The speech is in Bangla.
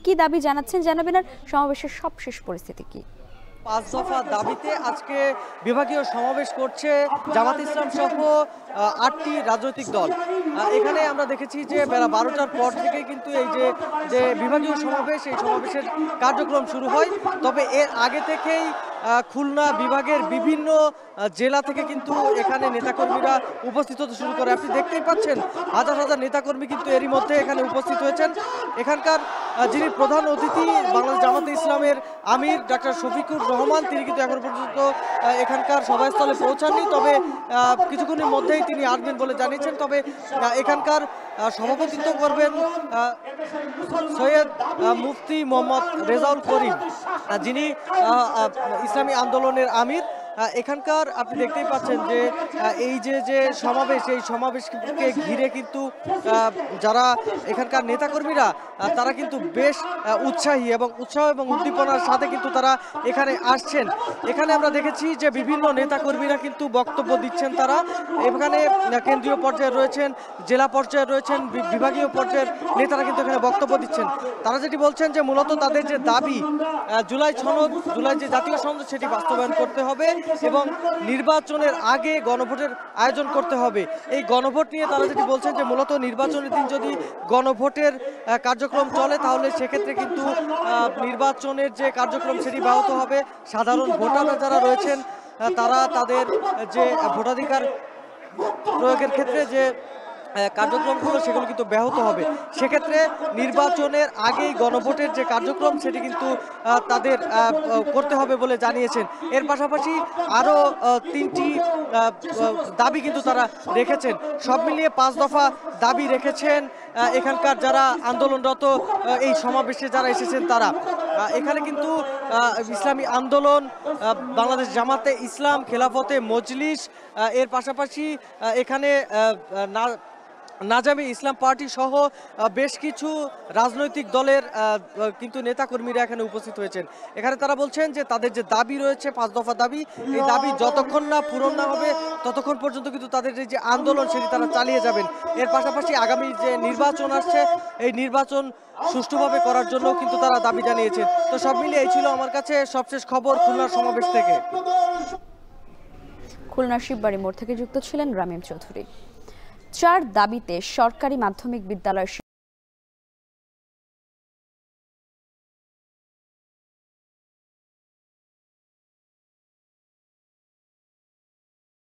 কি দাবি জানাচ্ছেন জানাবেন, আর সমাবেশের সবশেষ পরিস্থিতি কি? ৫ দফা দাবিতে আজকে বিভাগীয় সমাবেশ করছে জামাত ইসলাম সহ ৮টি রাজনৈতিক দল। এখানে আমরা দেখেছি যে বেলা ১২টার পর থেকে কিন্তু এই যে বিভাগীয় সমাবেশ, এই সমাবেশের কার্যক্রম শুরু হয়। তবে এর আগে থেকেই খুলনা বিভাগের বিভিন্ন জেলা থেকে কিন্তু এখানে নেতাকর্মীরা উপস্থিত হতে শুরু করে। আপনি দেখতেই পাচ্ছেন হাজার হাজার নেতাকর্মী কিন্তু এরই মধ্যে এখানে উপস্থিত হয়েছেন। এখানকার যিনি প্রধান অতিথি বাংলাদেশ জামাতে ইসলামের আমির ডাক্তার শফিকুর রহমান, তিনি কিন্তু এখন পর্যন্ত এখানকার সভাস্থলে পৌঁছাননি। তবে কিছুক্ষণের মধ্যেই তিনি আসবেন বলে জানিয়েছেন। তবে এখানকার সভাপতিত্ব করবেন সৈয়দ মুফতি মোহাম্মদ রেজাউল করিম, যিনি ইসলামী আন্দোলনের আমির। এখানকার আপনি দেখতেই পাচ্ছেন যে এই যে সমাবেশ, এই সমাবেশকে ঘিরে কিন্তু যারা এখানকার নেতাকর্মীরা তারা কিন্তু বেশ উৎসাহী এবং উৎসাহ এবং উদ্দীপনার সাথে কিন্তু তারা এখানে আসছেন। এখানে আমরা দেখেছি যে বিভিন্ন নেতাকর্মীরা কিন্তু বক্তব্য দিচ্ছেন। তারা এখানে কেন্দ্রীয় পর্যায়ে রয়েছেন, জেলা পর্যায়ে রয়েছেন, বিভাগীয় পর্যায়ের নেতারা কিন্তু এখানে বক্তব্য দিচ্ছেন। তারা যেটি বলছেন যে মূলত তাদের যে দাবি, জুলাই যে জাতীয় সনদ সেটি বাস্তবায়ন করতে হবে এবং নির্বাচনের আগে গণভোটের আয়োজন করতে হবে। এই গণভোট নিয়ে তারা যেটি বলছেন যে মূলত নির্বাচনের দিন যদি গণভোটের কার্যক্রম চলে তাহলে সেক্ষেত্রে কিন্তু নির্বাচনের যে কার্যক্রম সেটি ব্যাহত হবে। সাধারণ ভোটাররা যারা রয়েছেন তারা তাদের যে ভোটাধিকার প্রয়োগের ক্ষেত্রে যে কার্যক্রমগুলো সেগুলো কিন্তু ব্যাহত হবে। সেক্ষেত্রে নির্বাচনের আগেই গণভোটের যে কার্যক্রম সেটি কিন্তু তাদের করতে হবে বলে জানিয়েছেন। এর পাশাপাশি আরও 3টি দাবি কিন্তু তারা রেখেছেন। সব মিলিয়ে 5 দফা দাবি রেখেছেন এখানকার যারা আন্দোলনরত, এই সমাবেশে যারা এসেছেন তারা। এখানে কিন্তু ইসলামী আন্দোলন, বাংলাদেশ জামাতে ইসলাম, খেলাফতে মজলিস, এর পাশাপাশি এখানে নাজামী ইসলাম পার্টি সহ বেশ কিছু রাজনৈতিক দলের কিন্তু নেতাকর্মীরা এখানে উপস্থিত হয়েছেন। এখানে তারা বলছেন যে তাদের যে দাবি রয়েছে 5 দফা দাবি, এই দাবি যতক্ষণ না পূরণ না হবে ততক্ষণ পর্যন্ত কিন্তু তাদের যে আন্দোলন সেটি তারা চালিয়ে যাবেন। এর পাশাপাশি আগামী যে নির্বাচন আসছে এই নির্বাচন সুষ্ঠুভাবে করার জন্য কিন্তু তারা দাবি জানিয়েছেন। তো সব মিলিয়ে এই ছিল আমার কাছে সবশেষ খবর খুলনার সমাবেশ থেকে। খুলনার শিববাড়ি মোড় থেকে যুক্ত ছিলেন রামিম চৌধুরী। 4 দাবিতে সরকারি মাধ্যমিক বিদ্যালয়